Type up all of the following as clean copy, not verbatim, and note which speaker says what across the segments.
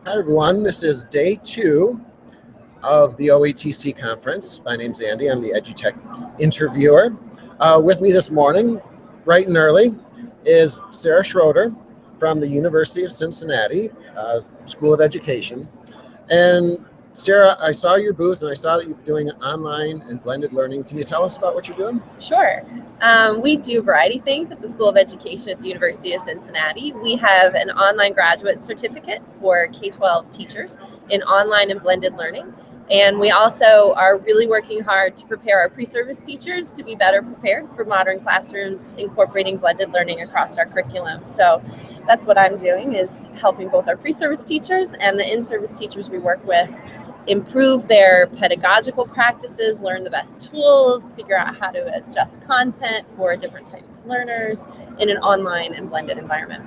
Speaker 1: Hi everyone, this is day 2 of the OATC conference. My name's Andy, I'm the EduTech interviewer. With me this morning, bright and early, is Sarah Schroeder from the University of Cincinnati School of Education. And Sarah, I saw your booth and I saw that you're doing online and blended learning. Can you tell us about what you're doing?
Speaker 2: Sure. We do a variety of things at the School of Education at the University of Cincinnati. We have an online graduate certificate for K-12 teachers in online and blended learning. And we also are really working hard to prepare our pre-service teachers to be better prepared for modern classrooms incorporating blended learning across our curriculum. So that's what I'm doing, is helping both our pre-service teachers and the in-service teachers we work with improve their pedagogical practices, learn the best tools, figure out how to adjust content for different types of learners in an online and blended environment.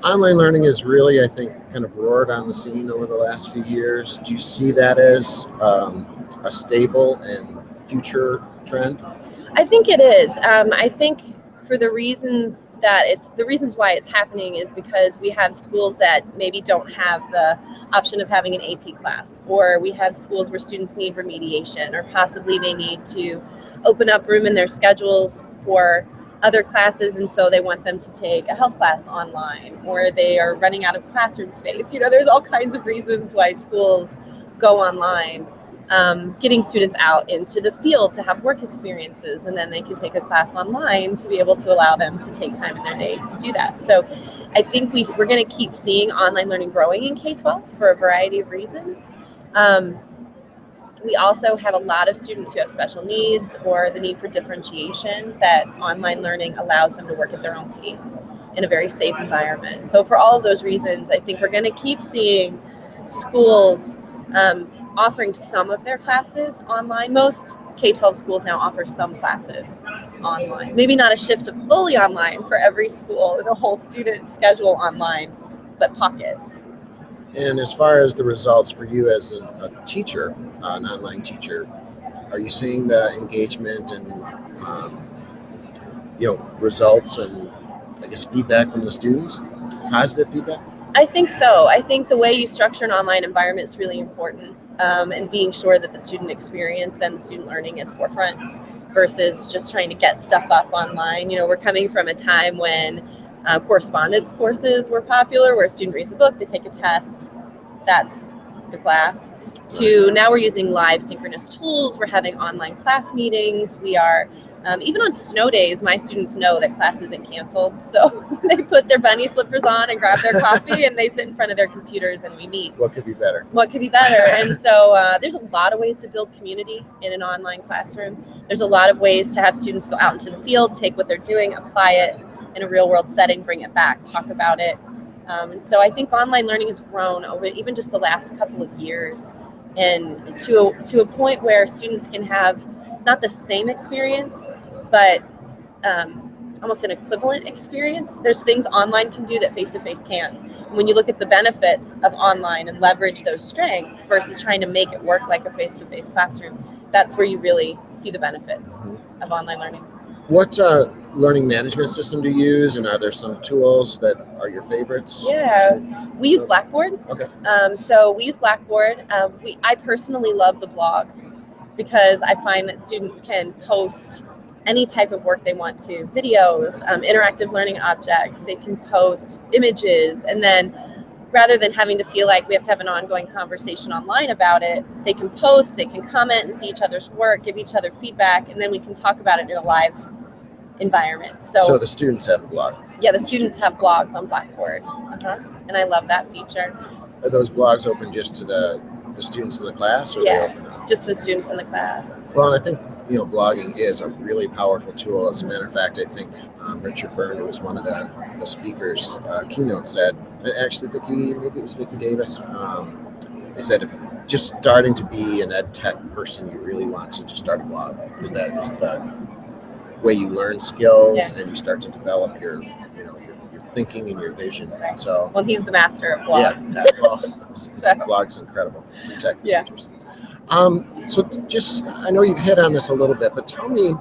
Speaker 1: Online learning is really, I think, kind of roared on the scene over the last few years. Do you see that as a stable and future trend?
Speaker 2: I think it is. I think for the reasons why it's happening is because we have schools that maybe don't have the option of having an AP class, or we have schools where students need remediation, or possibly they need to open up room in their schedules for other classes, and so they want them to take a health class online, or they are running out of classroom space. There's all kinds of reasons why schools go online. Getting students out into the field to have work experiences, and then they can take a class online to be able to allow them to take time in their day to do that. So I think we're going to keep seeing online learning growing in K-12 for a variety of reasons. We also have a lot of students who have special needs or the need for differentiation that online learning allows them to work at their own pace in a very safe environment. So for all of those reasons, I think we're going to keep seeing schools offering some of their classes online. Most K-12 schools now offer some classes online. Maybe not a shift to fully online for every school and a whole student schedule online, but pockets.
Speaker 1: And as far as the results for you as a teacher, an online teacher, are you seeing the engagement and results and I guess feedback from the students? Positive feedback?
Speaker 2: I think so. I think the way you structure an online environment is really important, and being sure that the student experience and the student learning is forefront versus just trying to get stuff up online. We're coming from a time when correspondence courses were popular, where a student reads a book, they take a test, that's the class, to now we're using live synchronous tools, we're having online class meetings, we are even on snow days, my students know that class isn't canceled, so they put their bunny slippers on and grab their coffee and they sit in front of their computers and we meet.
Speaker 1: What could be better?
Speaker 2: What could be better? And so there's a lot of ways to build community in an online classroom. There's a lot of ways to have students go out into the field, take what they're doing, apply it in a real world setting, bring it back, talk about it. And so I think online learning has grown over even just the last couple of years, and to a point where students can have not the same experience, but almost an equivalent experience. There's things online can do that face-to-face can't. When you look at the benefits of online and leverage those strengths versus trying to make it work like a face-to-face classroom, that's where you really see the benefits of online learning.
Speaker 1: What learning management system do you use, and are there some tools that are your favorites?
Speaker 2: Yeah, we use Blackboard.
Speaker 1: Okay.
Speaker 2: So we use Blackboard. I personally love the blog because I find that students can post any type of work they want to, videos, interactive learning objects, they can post images, and then rather than having to feel like we have to have an ongoing conversation online about it, they can post, they can comment and see each other's work, give each other feedback, and then we can talk about it in a live environment. So
Speaker 1: the students have a blog?
Speaker 2: Yeah, the students have blogs on Blackboard, and I love that feature.
Speaker 1: Are those blogs open just to the students in the class? Or
Speaker 2: yeah, just the students in the class.
Speaker 1: Well, and I think blogging is a really powerful tool. As a matter of fact, I think Richard Byrne, who was one of the speakers, keynote said, actually maybe it was Vicki Davis, they said if just starting to be an ed tech person, you really want to just start a blog, because that is the way you learn skills and you start to develop your thinking and your vision.
Speaker 2: Right.
Speaker 1: So
Speaker 2: well, he's the master of blogs.
Speaker 1: Yeah, well, his blog's incredible for tech for teachers. So just, I know you've hit on this a little bit, but tell me,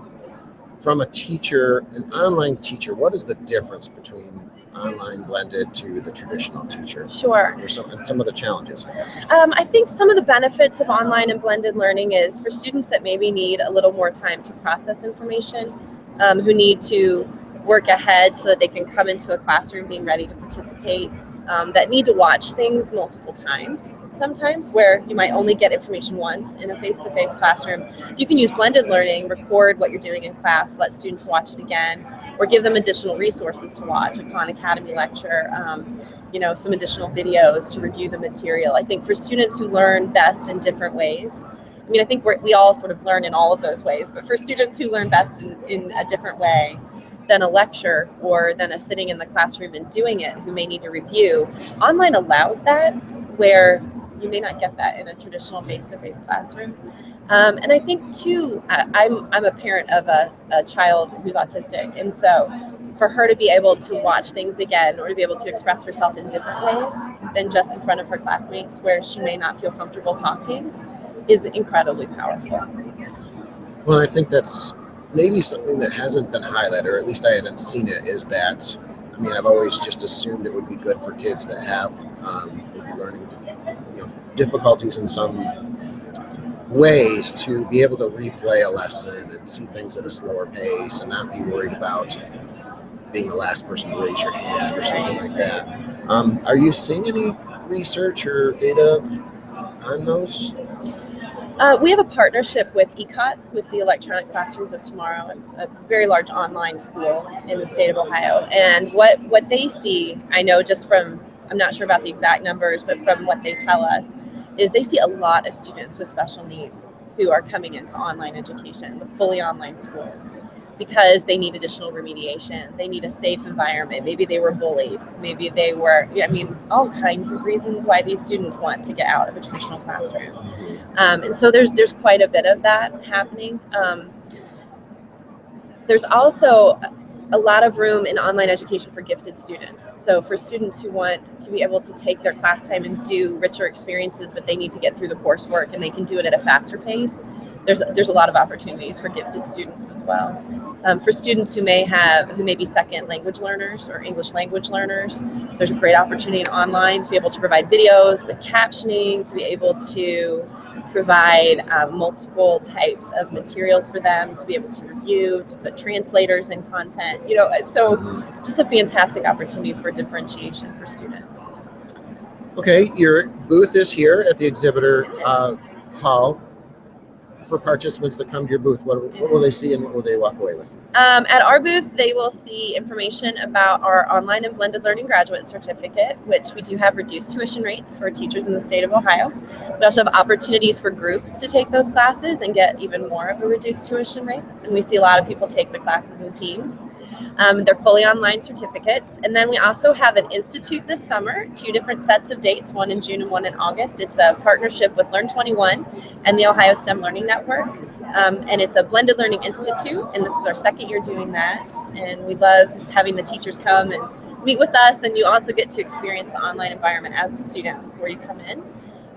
Speaker 1: from a teacher, an online teacher, what is the difference between online blended to the traditional teacher?
Speaker 2: Sure.
Speaker 1: Or some of the challenges, I guess.
Speaker 2: I think some of the benefits of online and blended learning is for students that maybe need a little more time to process information, who need to work ahead so that they can come into a classroom being ready to participate, that need to watch things multiple times sometimes, where you might only get information once in a face-to-face classroom. You can use blended learning, record what you're doing in class, let students watch it again, or give them additional resources to watch, a Khan Academy lecture, some additional videos to review the material. I think for students who learn best in different ways, I think we all sort of learn in all of those ways, but for students who learn best in a different way than a lecture or than a sitting in the classroom and doing it, who may need to review, online allows that, where you may not get that in a traditional face-to-face classroom. And I think too, I'm a parent of a child who's autistic, and so for her to be able to watch things again or to be able to express herself in different ways than just in front of her classmates where she may not feel comfortable talking is incredibly powerful.
Speaker 1: Well, I think that's maybe something that hasn't been highlighted, or at least I haven't seen it, is that, I've always just assumed it would be good for kids that have maybe learning difficulties in some ways to be able to replay a lesson and see things at a slower pace and not be worried about being the last person to raise your hand or something like that. Are you seeing any research or data on those?
Speaker 2: We have a partnership with ECOT, with the Electronic Classrooms of Tomorrow, a very large online school in the state of Ohio. And what they see, I know just from, I'm not sure about the exact numbers, but from what they tell us, is they see a lot of students with special needs who are coming into online education, the fully online schools, because they need additional remediation. They need a safe environment. Maybe they were bullied. Maybe they were, all kinds of reasons why these students want to get out of a traditional classroom. And so there's quite a bit of that happening. There's also a lot of room in online education for gifted students. So for students who want to be able to take their class time and do richer experiences, but they need to get through the coursework and they can do it at a faster pace, there's a lot of opportunities for gifted students as well. For students who may be second language learners or English language learners, there's a great opportunity online to be able to provide videos with captioning, to be able to provide multiple types of materials for them to be able to review, to put translators in content, so just a fantastic opportunity for differentiation for students.
Speaker 1: Okay, your booth is here at the exhibitor hall. For participants that come to your booth, what will they see and what will they walk away with?
Speaker 2: At our booth, they will see information about our online and blended learning graduate certificate, which we do have reduced tuition rates for teachers in the state of Ohio. We also have opportunities for groups to take those classes and get even more of a reduced tuition rate. And we see a lot of people take the classes in teams. They're fully online certificates. And then we also have an institute this summer, 2 different sets of dates, one in June and one in August. It's a partnership with Learn 21 and the Ohio STEM Learning Network. And it's a blended learning institute, and this is our 2nd year doing that. And we love having the teachers come and meet with us, and you also get to experience the online environment as a student before you come in.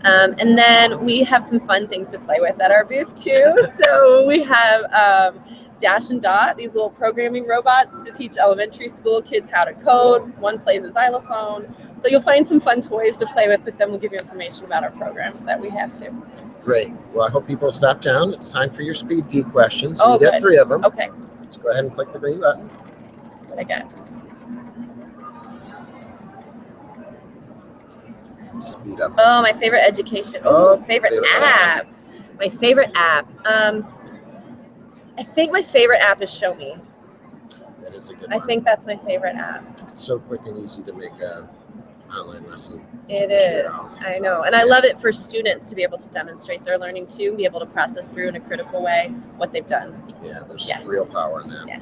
Speaker 2: And then we have some fun things to play with at our booth too. So we have Dash and Dot, these little programming robots to teach elementary school kids how to code. One plays a xylophone. So you'll find some fun toys to play with, but then we'll give you information about our programs that we have too.
Speaker 1: Great. Well, I hope people stop down. It's time for your Speed Geek questions.
Speaker 2: Oh,
Speaker 1: you get 3 of them.
Speaker 2: Okay.
Speaker 1: Just go ahead and click the green button.
Speaker 2: That's what I got.
Speaker 1: Speed up.
Speaker 2: Oh, my favorite education. Favorite app. My favorite app. I think my favorite app is Show Me.
Speaker 1: That is a good one.
Speaker 2: I think that's my favorite app.
Speaker 1: It's so quick and easy to make an online lesson.
Speaker 2: It is. I know. And I love it for students to be able to demonstrate their learning too, and be able to process through in a critical way what they've done.
Speaker 1: Yeah, there's real power in that.
Speaker 2: Yeah.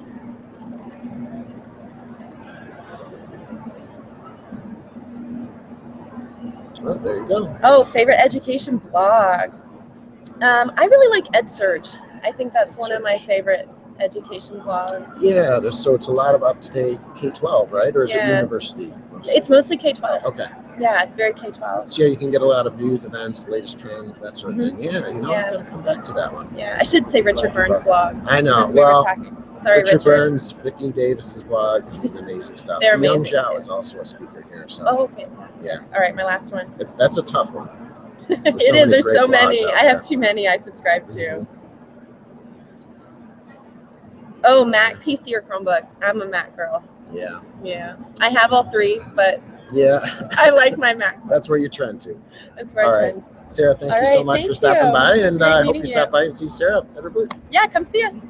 Speaker 1: Oh, there you go.
Speaker 2: Oh, favorite education blog. I really like EdSurge. I think that's one of my favorite education blogs.
Speaker 1: Yeah, it's a lot of up-to-date K-12, right? Or is it university? most?
Speaker 2: It's mostly K-12.
Speaker 1: Okay.
Speaker 2: Yeah, it's very K-12.
Speaker 1: So yeah, you can get a lot of news, events, latest trends, that sort of thing. Yeah, I've
Speaker 2: Yeah.
Speaker 1: got to come back to that one.
Speaker 2: Yeah, I should say Richard Burns' blog.
Speaker 1: I know.
Speaker 2: Since we were talking. Sorry,
Speaker 1: Richard Burns, Vicky Davis's blog, amazing stuff.
Speaker 2: They're
Speaker 1: Young
Speaker 2: amazing,
Speaker 1: Zhao
Speaker 2: too.
Speaker 1: is also a speaker here. So
Speaker 2: Oh, fantastic.
Speaker 1: Yeah.
Speaker 2: All right, my last one.
Speaker 1: that's a tough one.
Speaker 2: It is. There's so many. I have
Speaker 1: there.
Speaker 2: too many I subscribe to.
Speaker 1: Mhm.
Speaker 2: Oh, Mac, PC or Chromebook? I'm a Mac girl.
Speaker 1: Yeah.
Speaker 2: Yeah. I have all three, but
Speaker 1: Yeah.
Speaker 2: I like my Mac.
Speaker 1: That's where you trend to.
Speaker 2: That's where
Speaker 1: All
Speaker 2: I
Speaker 1: right.
Speaker 2: trend.
Speaker 1: Sarah, thank
Speaker 2: All
Speaker 1: you so
Speaker 2: right,
Speaker 1: much
Speaker 2: thank
Speaker 1: for stopping
Speaker 2: you.
Speaker 1: by,
Speaker 2: It's
Speaker 1: and
Speaker 2: great
Speaker 1: I hope
Speaker 2: meeting
Speaker 1: you stop by and see Sarah at her booth.
Speaker 2: Yeah, come see us.